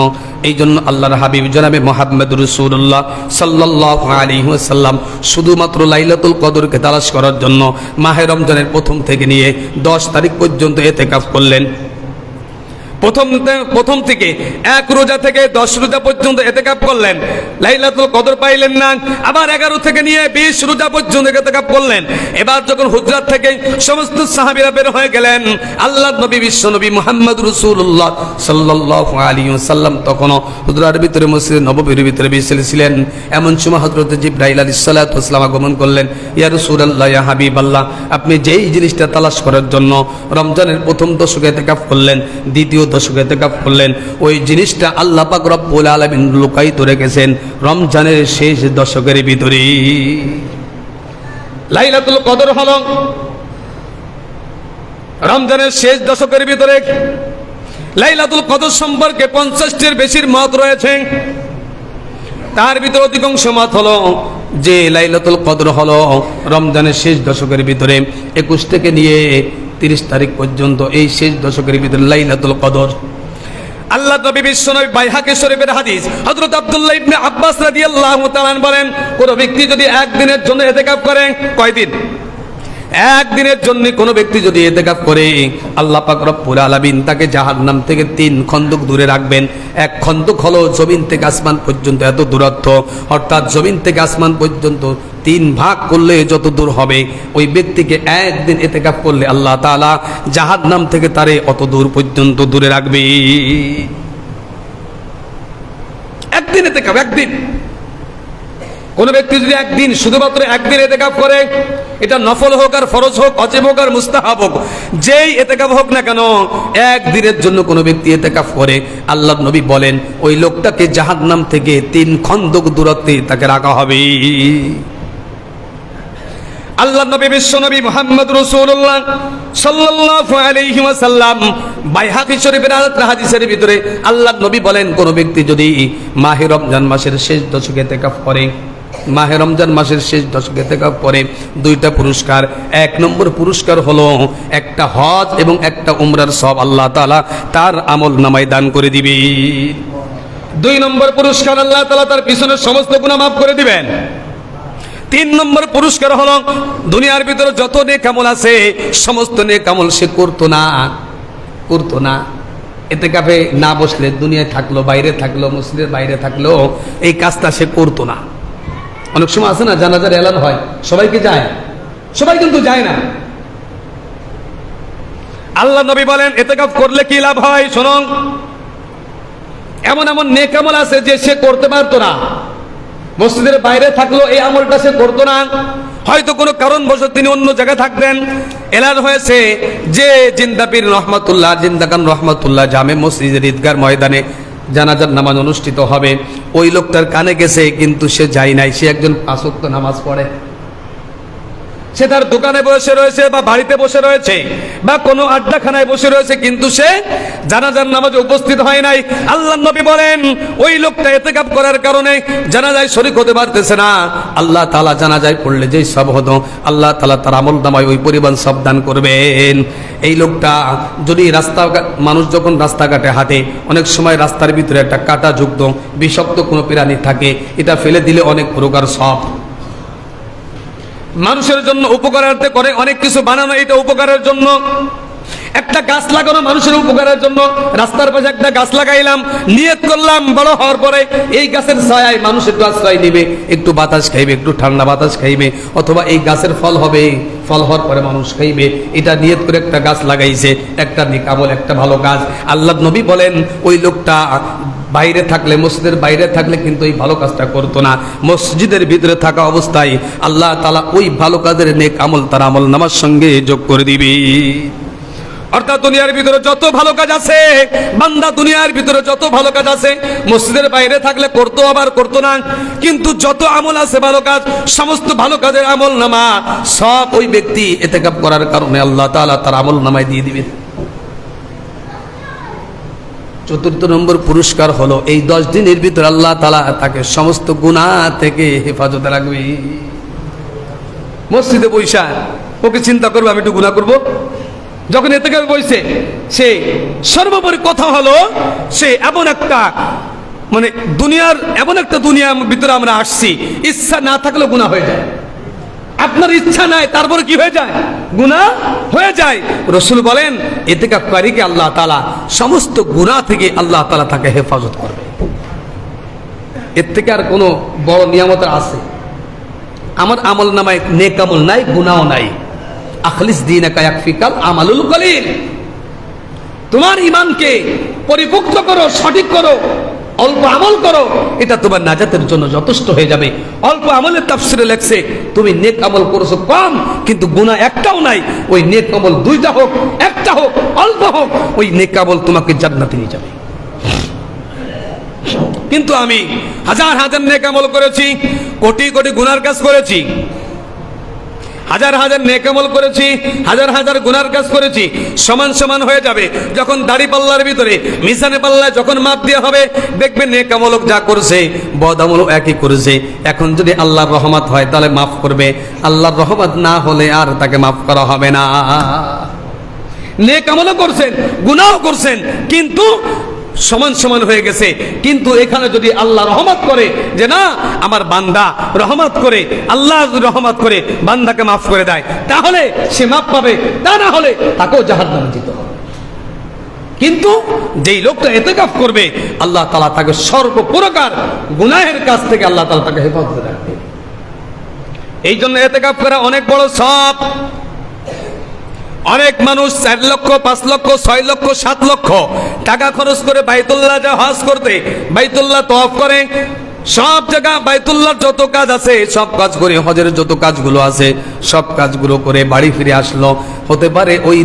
Speaker 1: এই জন্য আল্লাহর হাবিব জনাবে মুহাম্মদ রাসূলুল্লাহ সাল্লাল্লাহু আলাইহি ওয়াসাল্লাম শুধুমাত্র লাইলাতুল কদরকে তালাশ করার জন্য মাহে রমজানের প্রথম থেকে নিয়ে 10 তারিখ পর্যন্ত ইতিকাফ করলেন। প্রথম থেকে 1 রোজা থেকে 10 রোজা পর্যন্ত ইতিকাফ করলেন, লাইলাতুল কদর পাইলেন না। আবার 11 থেকে নিয়ে 20 রোজা পর্যন্ত ইতিকাফ করলেন। এবার যখন হুজরাত থেকে সমস্ত সাহাবীরা বের হয়ে গেলেন, আল্লাহর নবী বিশ্ব নবী মুহাম্মদ রাসূলুল্লাহ সাল্লাল্লাহু আলাইহি ওয়াসাল্লাম তখনও হুজরার ভিতরে মসজিদে নববীর ভিতরে বসেছিলেন। এমন সময় হযরত জিবরাইল আলাইহিস সালাতু ওয়াস সালাম আগমন করলেন। ইয়া রাসূলুল্লাহ, ইয়া হাবিবাল্লাহ, আপনি যেই জিনিসটা তালাশ করার জন্য রমজানের প্রথম দশকে ইতিকাফ করলেন, দ্বিতীয় দশকে ইতিকাফ করলেন, ওই জিনিসটা আল্লাহ পাক রব্বুল আলামিন লুকায়িত রেখেছেন রমজানের শেষ দশকের ভিতরে। লাইলাতুল কদর হলো রমজানের শেষ দশকের ভিতরে। লাইলাতুল কদর সম্পর্কে 50টির বেশির মত রয়েছে। তার ভিতরে অধিকাংশ মত হলো যে লাইলাতুল কদর হলো রমজানের শেষ দশকের ভিতরে 21 থেকে নিয়ে 30 তারিখ পর্যন্ত, এই শেষ দশকের ভিতরে লাইলাতুল কদর। আল্লাহ নবী বিশ্বনবী বাইহাকি শরীফের হাদিস, হযরত আব্দুল্লাহ ইবনে আব্বাস রাদিয়াল্লাহু তাআলা বলেন, কোন ব্যক্তি যদি একদিনের জন্য ইতিকাফ করে, কয়দিন? একদিনের জন্য কোন ব্যক্তি যদি ইতিকাফ করে, আল্লাহ পাক রব্বুল আলামিন তাকে জাহান্নাম থেকে 3 খন্দক দূরে রাখবেন। এক খন্দক হলো জমিন থেকে আসমান পর্যন্ত এত দূরত্ব, অর্থাৎ জমিন থেকে আসমান পর্যন্ত 3 ভাগ করলে যত দূর হবে, ওই ব্যক্তিকে একদিন ইতিকাফ করলে আল্লাহ তাআলা জাহান্নাম থেকে তারে অত দূর পর্যন্ত দূরে রাখবে। একদিন ইতিকাফ, একদিন। কোন ব্যক্তি যদি একদিন, শুধুমাত্র একদিন ইতিকাফ করে, এটা নফল হোক আর ফরজ হোক, ওয়াজিব হোক আর মুস্তাহাব হোক, যেই ইতিকাফ হোক না কেন, একদিনের জন্য কোন ব্যক্তি ইতিকাফ করে, আল্লাহর নবী বলেন ওই লোকটাকে জাহান্নাম থেকে 3 খন্দক দূরত্বে তাকে রাখা হবে। আল্লাহর নবী বিশ্ব নবী মুহাম্মদ রাসূলুল্লাহ সাল্লাল্লাহু আলাইহি ওয়াসাল্লাম বাইহাকি শরীফের হাদিসের ভিতরে আল্লাহর নবী বলেন, কোন ব্যক্তি যদি মাহে রমজান মাসের শেষ দশকে ইতিকাফ করে, মাহে রমজান মাসের শেষ দশকে ইতিকাফ করে, 2টা পুরস্কার। 1 নম্বর পুরস্কার হলো একটা হজ এবং একটা উমরার সওয়াব আল্লাহ তাআলা তার আমল নামায় দান করে দিবে। 2 নম্বর পুরস্কার, আল্লাহ তাআলা তার পিছনের সমস্ত গুনাহ মাফ করে দিবেন। 3 নম্বর পুরস্কার হলো দুনিয়ার ভিতরে যত নেক আমল আছে, সমস্ত নেক আমল সে করতো না। ইতিকাফে না বসলে, দুনিয়ায় থাকলো, বাইরে থাকলো, মসজিদের বাইরে থাকলো, এই কাজটা সে করতো না। অনেক সময় আছে না, জানাজার এলান হয়, সবাই কি যায়? সবাই কিন্তু যায় না। আল্লাহ নবী বলেন ইতিকাফ করলে কি লাভ হয় শুনুন। এমন এমন নেক আমল আছে যে সে করতে পারতো না, মসজিদের বাইরে থাকলো, এই আমলটা সে করতো না, হয়তো কোনো কারণবশত তিনি অন্য জায়গায় থাকতেন। এলান হয়েছে যে জিন্দাপীর রহমাতুল্লাহ, জিন্দাকান রহমাতুল্লাহ জামে মসজিদের ঈদগাহ ময়দানে জানাজার নামাজ অনুষ্ঠিত হবে, ওই লোকটার কানে গেছে কিন্তু সে যায় নাই। সে একজন 5 ওয়াক্ত নামাজ পড়ে, সে তার দোকানে বসে রয়েছে বা বাড়িতে বসে রয়েছে বা কোনো আড্ডাখানায় বসে রয়েছে, কিন্তু সে জানাজার নামাজে উপস্থিত হয় নাই। আল্লাহর নবী বলেন ওই লোকটা ইতিকাফ করার কারণে জানাজায় শরীক হতে পারতেছে না। আল্লাহ তাআলা জানাজায় পড়লে যেই সব হতো আল্লাহ তাআলা তার আমলনামায় ওই পরিমাণ সব দান করবেন। এই লোকটা যদি মানুষ যখন রাস্তাঘাটে হাঁটে, অনেক সময় রাস্তার ভিতরে একটা কাঁটা যুক্ত বিষাক্ত কোনো প্রাণী থাকে, এটা ফেলে দিলে অনেক প্রকার সব মানুষের জন্য উপকারার্থে করে, অনেক কিছু বানানো এটা উপকারের জন্য। একটা গাছ লাগানো মানুষের উপকারের জন্য। রাস্তার পাশে একটা গাছ লাগাইলাম, নিয়ত করলাম বড় হওয়ার পরে এই গাছের ছায়ায় মানুষ একটু আশ্রয় নিবে, একটু বাতাস খাইবে, একটু ঠান্ডা বাতাস খাইবে, অথবা এই গাছের ফল হবে, ফল হওয়ার পরে মানুষ খাইবে, এটা নিয়ত করে একটা গাছ লাগাইছে, একটা নেক আমল, একটা ভালো কাজ। আল্লাহর নবী বলেন ওই লোকটা বাইরে থাকলে, মসজিদের বাইরে থাকলে কিন্তু এই ভালো কাজটা করতো না, মসজিদের ভিতরে থাকা অবস্থায় আল্লাহ তাআলা ওই ভালো কাজের নেক আমল তার আমল নামার সঙ্গে যোগ করে দিবে। অর্থাৎ দুনিয়ার ভিতরে যত ভালো কাজ আছে, বান্দা দুনিয়ার ভিতরে যত ভালো কাজ আছে মসজিদের বাইরে থাকলে করতো, আবার করতো না, কিন্তু যত আমল আছে ভালো কাজ, সমস্ত ভালো কাজের আমল নামা সব ওই ব্যক্তি ইতিকাফ করার কারণে আল্লাহ তাআলা তার আমল নামায় দিয়ে দিবেন। চতুর্থ নম্বর পুরস্কার হলো এই 10 দিনের ভিতরে আল্লাহ তাআলা তাকে সমস্ত গুনাহ থেকে হেফাজতে রাখবে। মসজিদে বৈশা ওকে চিন্তা করবে আমি একটু গুনাহ করব, যখন ইতিকাফে বসে সে সর্বোপরি কথা হলো সে এমন একটা দুনিয়ার এমন একটা দুনিয়ার ভিতরে আমরা আসছি, ইচ্ছা না থাকলেও গুনাহ হয়ে যায়। আপনার ইচ্ছা নাই তারপরে কি হয়ে যায়? গুনাহ হয়ে যায়। রাসূল বলেন ইতিকাফকারীকে আল্লাহ তাআলা সমস্ত গুনাহ থেকে আল্লাহ তাআলা তাকে হেফাজত করবে। এর থেকে আর কোনো বড় নিয়ামত আছে? আমার আমল নামায় নেক আমল নাই, গুনাহ নাই। আখলিস দীনাকা ইয়াকফিকাল আমালুল কলিল। তোমার ঈমানকে পরিপূর্ণ করো, সঠিক করো, অল্প আমল করো, এটা তোমার নাজাতের জন্য যথেষ্ট হয়ে যাবে। অল্প আমলের তাফসিরে লেখছে তুমি নেক আমল করেছো কম, কিন্তু গুনাহ একটাও নাই। ওই নেক আমল 2টা হোক, একটা হোক, অল্প হোক, ওই নেক আমল তোমাকে জান্নাতে নিয়ে যাবে। কিন্তু আমি হাজার হাজার নেক আমল করেছি, কোটি কোটি গুনার কাজ করেছি, হাজার হাজার নেক আমল করেছি, হাজার হাজার গুনার কাজ করেছি, সমান সমান হয়ে যাবে। যখন দাড়ি পাল্লার ভিতরে মিজানে পাল্লায় যখন মাপ দেওয়া হবে, দেখবেন নেক আমল যা করছে বদ আমল একই করেছে। এখন যদি আল্লাহর রহমত হয় তাহলে মাফ করবে, আল্লাহর রহমত না হলে আর তাকে মাফ করা হবে না। নেক আমলও করছেন, গুনাহও করছেন, কিন্তু সমান সমান হয়ে গেছে। কিন্তু এখানে যদি আল্লাহ রহমত করে যে না আমার বান্দা রহমত করে, আল্লাহ রহমত করে বান্দাকে মাফ করে দেয়, তাহলে সে মাফ পাবে, তা না হলে তাকেও জাহান্নামে যেতে হবে। কিন্তু যেই লোকটা ইতিকাফ করবে আল্লাহ তাআলা তাকে সর্বপ্রকার গুনাহের কাছ থেকে আল্লাহ তাআলা তাকে হেফাজতে রাখবে। এই জন্য ইতিকাফ করা অনেক বড় সওয়াব। অনেক মানুষ 4 লক্ষ, 5 লক্ষ, 6 লক্ষ, 7 লক্ষ টাকা খরচ করে বাইতুল্লাহ যা হজ করতে, বাইতুল্লাহ তওয়াফ করে, সব জায়গা বাইতুল্লাহর যত কাজ আছে সব কাজ করে, হজের যত কাজগুলো আছে সব কাজগুলো করে বাড়ি ফিরে আসলো। হতে পারে ওই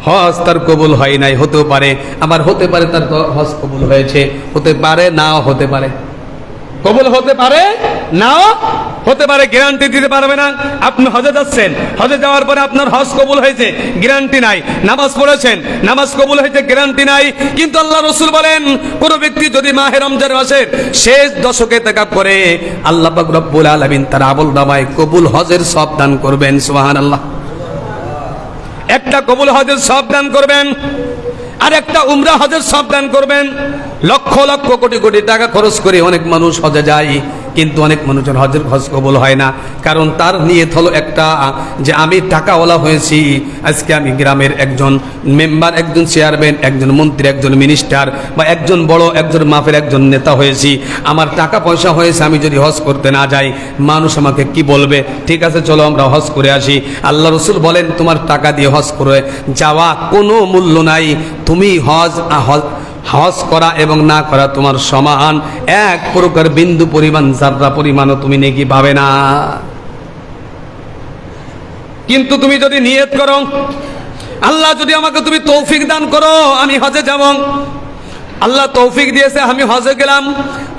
Speaker 1: হজ তার কবুল হয় নাই, হতেও পারে, আবার হতে পারে তার হজ কবুল হয়েছে, হতে পারে নাও হতে পারে, কবুল হতে পারে নাও হতে পারে, গ্যারান্টি দিতে পারবে না। আপনি হজে যাচ্ছেন, হজে যাওয়ার পরে আপনার হজ কবুল হয়েছে, গ্যারান্টি নাই। নামাজ পড়েছেন, নামাজ কবুল হয়েছে, গ্যারান্টি নাই। কিন্তু আল্লাহ রাসূল বলেন কোন ব্যক্তি যদি মাহে রমজান মাসের শেষ দশকে ইতিকাফ করে, আল্লাহ পাক রব্বুল আলামিন তার আমল নামায় কবুল হজের সওয়াব দান করবেন। সুবহানাল্লাহ। একটা কবুল হজের সওয়াব দান করবেন, আর একটা উমরা হজের সওয়াব দান করবেন। লক্ষ লক্ষ কোটি কোটি টাকা খরচ করে অনেক মানুষ হজে যায়, কিন্তু অনেক মানুষের হজ কবুল হয় না। কারণ তার নিয়ত হলো একটা যে আমি টাকাওয়ালা হয়েছি, আজকে আমি গ্রামের একজন মেম্বার, একজন চেয়ারম্যান, একজন মন্ত্রী, একজন মিনিস্টার বা একজন বড় একজন মাপের একজন নেতা হয়েছি, আমার টাকা পয়সা হয়েছে, আমি যদি হজ করতে না যাই মানুষ আমাকে কি বলবে? ঠিক আছে চলো আমরা হজ করে আসি। আল্লাহ রাসূল বলেন তোমার টাকা দিয়ে হজ করে যাওয়া কোনো মূল্য নাই। তুমি হজ করা এবং না করা তোমার সমান, এক প্রকার বিন্দু পরিমাণ, জাররা পরিমাণও তুমি নেকি পাবে না। কিন্তু তুমি যদি নিয়ত করো, আল্লাহ যদি আমাকে তুমি তৌফিক দান করো আমি হজে যাব, আল্লাহ তৌফিক দিয়েছে আমি হজে গেলাম,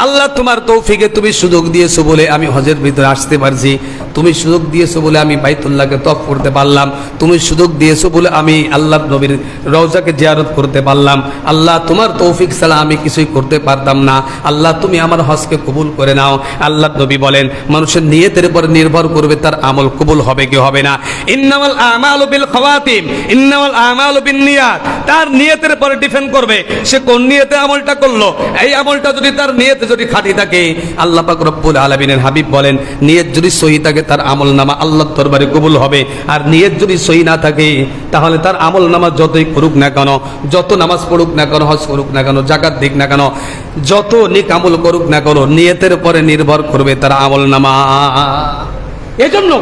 Speaker 1: আল্লাহ তোমার তৌফিকে তুমি সুযোগ দিয়েছো বলে আমি হজের ভিতরে আসতে পারছি, তুমি সুযোগ দিয়েছো বলে আমি বাইতুল্লাহকে তওয়াফ করতে পারলাম, তুমি সুযোগ দিয়েছো বলে আমি আল্লাহর নবীর রওজাকে জিয়ারত করতে পারলাম। আল্লাহ তোমার তৌফিক ছাড়া আমি কিছুই করতে পারতাম না। আল্লাহ তুমি আমার হজকে কবুল করে নাও। আল্লাহর নবী বলেন মানুষের নিয়তের উপর নির্ভর করবে তার আমল কবুল হবে কি হবে না। ইন্নামাল আমালু বিল খাওয়াতিম, ইন্নামাল আমালু বিন্নিয়াত, তার নিয়তের উপরে ডিপেন্ড করবে সে কোন নিয়তে আমলটা করলো। এই আমলটা যদি তার নিয়তে যদি খাঁটি থাকে, আল্লাহ পাক রব্বুল আলামিনের হাবিব বলেন নিয়ত যদি সহি থাকে তার আমল নামা আল্লাহর দরবারে কবুল হবে। আর নিয়ত যদি সহি না থাকে তাহলে তার আমল নামা যতই করুক না কেন, যত নামাজ পড়ুক না কেন, হজ করুক না কেন, যাকাত দিক না কেন, যত নেক আমল করুক না কেন, নিয়তের উপরে নির্ভর করবে তার আমল নামা। এজন্য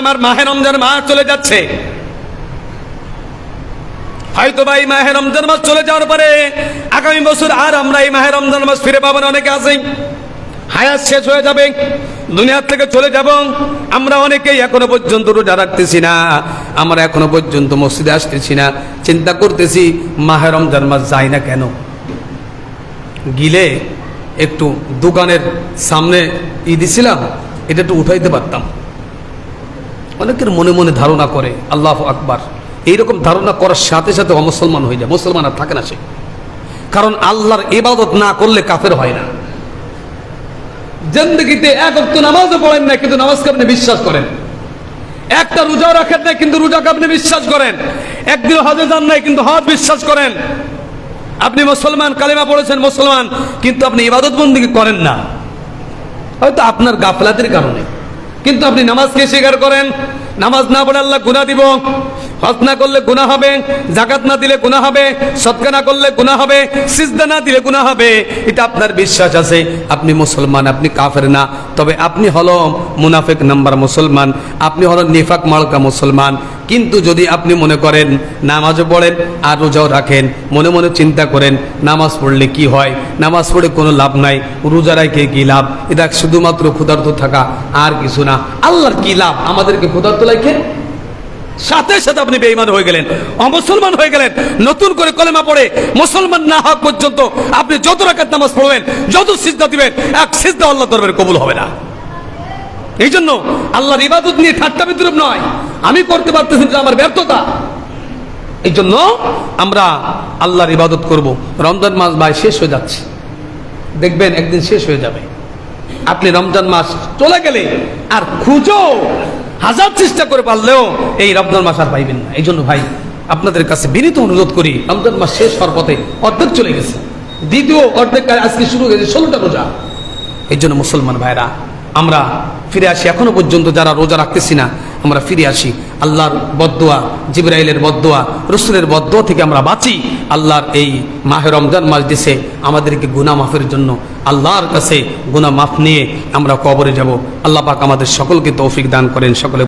Speaker 1: আমার মাহে রমজান মাস চলে যাচ্ছে, হয়তো ভাই মাহে রমজান মাস চলে যাওয়ার পরে আগামী বছর আর আমরা এই মাহে রমজান মাস ফিরে পাবো না। অনেকে আছে হায়াত শেষ হয়ে যাবে, দুনিয়ার থেকে চলে যাব। আমরা অনেকেই এখনো পর্যন্ত রোজা রাখতেছি না, আমরা এখনো পর্যন্ত মসজিদে আসতেছি না। চিন্তা করতেছি মাহে রমজান মাস যায় না কেন। গিলে একটু দোকানের সামনে দিছিলাম, এটা একটু উঠাইতে পারতাম। অনেকের মনে মনে ধারণা করে, আল্লাহু আকবার, এইরকম ধারণা করার সাথে সাথে অমুসলমান হয়ে যায়। মুসলমান আর থাকে না সে, কারণ আল্লাহর ইবাদত না করলে কাফের হয় না। জিন্দেগিতে এক ওয়াক্ত নামাজও পড়েন না কিন্তু নামাজকে আপনি বিশ্বাস করেন, একটা রোজা রাখেন না কিন্তু রোজাকে আপনি বিশ্বাস করেন, একদিন হজে যান নাই কিন্তু হজ বিশ্বাস করেন। আপনি মুসলমান, কালেমা পড়েছেন মুসলমান, কিন্তু আপনি ইবাদত বন্দেগী করেন না, হয়তো আপনার গাফলাতের কারণে। কিন্তু আপনি নামাজকে স্বীকার করেন, নামাজ না পড়ে আল্লাহ গুনাহ দিব, হজ না করলে গুনাহ হবে, যাকাত না দিলে গুনাহ হবে, সদকা না করলে গুনাহ হবে, সিজদা না দিলে গুনাহ হবে, এটা আপনার বিশ্বাস আছে। আপনি মুসলমান, আপনি কাফের না, তবে আপনি হলো মুনাফিক নাম্বার মুসলমান, আপনি হলো নিফাক মার্কা মুসলমান। কিন্তু যদি আপনি মনে করেন নামাজও পড়েন আর রোজাও রাখেন, মনে মনে চিন্তা করেন নামাজ পড়লে কি হয়, নামাজ পড়ে কোনো লাভ নাই, রোজা রাখে কি লাভ, এটা শুধুমাত্র ক্ষুধার্ত থাকা আর কিছু না। আল্লাহর কি লাভ আমাদেরকে ক্ষুধার্ত রাখে? সাথে সাথে আপনি বেঈমান হয়ে গেলেন, অমুসলমান হয়ে গেলেন। নতুন করে কলেমা পড়ে মুসলমান না হওয়া পর্যন্ত আপনি যত রাকাত নামাজ পড়বেন, যত সিজদা দিবেন, এক সিজদা আল্লাহর দরবারে কবুল হবে না। এই জন্য আল্লাহর ইবাদত নিয়ে ঠাট্টা বিদ্রুপ নয়, আমি করতে পারতেছি না, আমার ব্যর্থতা। এই জন্য আমরা আল্লাহর ইবাদত করব। রমজান মাস ভাই শেষ হয়ে যাচ্ছে, দেখবেন একদিন শেষ হয়ে যাবে। আপনি রমজান মাস চলে গেলে আর খুঁজো হাজার চেষ্টা করে পারলেও এই রমজান মাস আর পাইবেন না। এই জন্য ভাই আপনাদের কাছে বিনীত অনুরোধ করি, রমজান মাস শেষ হওয়ার পথে, অর্ধেক চলে গেছে, দ্বিতীয় অর্ধেক আজকে শুরু হয়েছে 16টা রোজা। এই জন্য মুসলমান ভাইরা আমরা ফিরে আসি। এখনো পর্যন্ত যারা রোজা রাখতেছি না আমরা ফিরে আসি। আল্লাহর বদদোয়া, জিবরাইলের বদদোয়া, রাসূলের বদদোয়া থেকে আমরা বাঁচি। আল্লাহর এই মাহে রমজান মাস দিয়েছে আমাদেরকে গুনাহ মাফের জন্য। আল্লাহর কাছে গুনাহ মাফ নিয়ে আমরা কবরে যাব। আল্লাহ পাক আমাদের সকলকে তৌফিক দান করেন। সকলে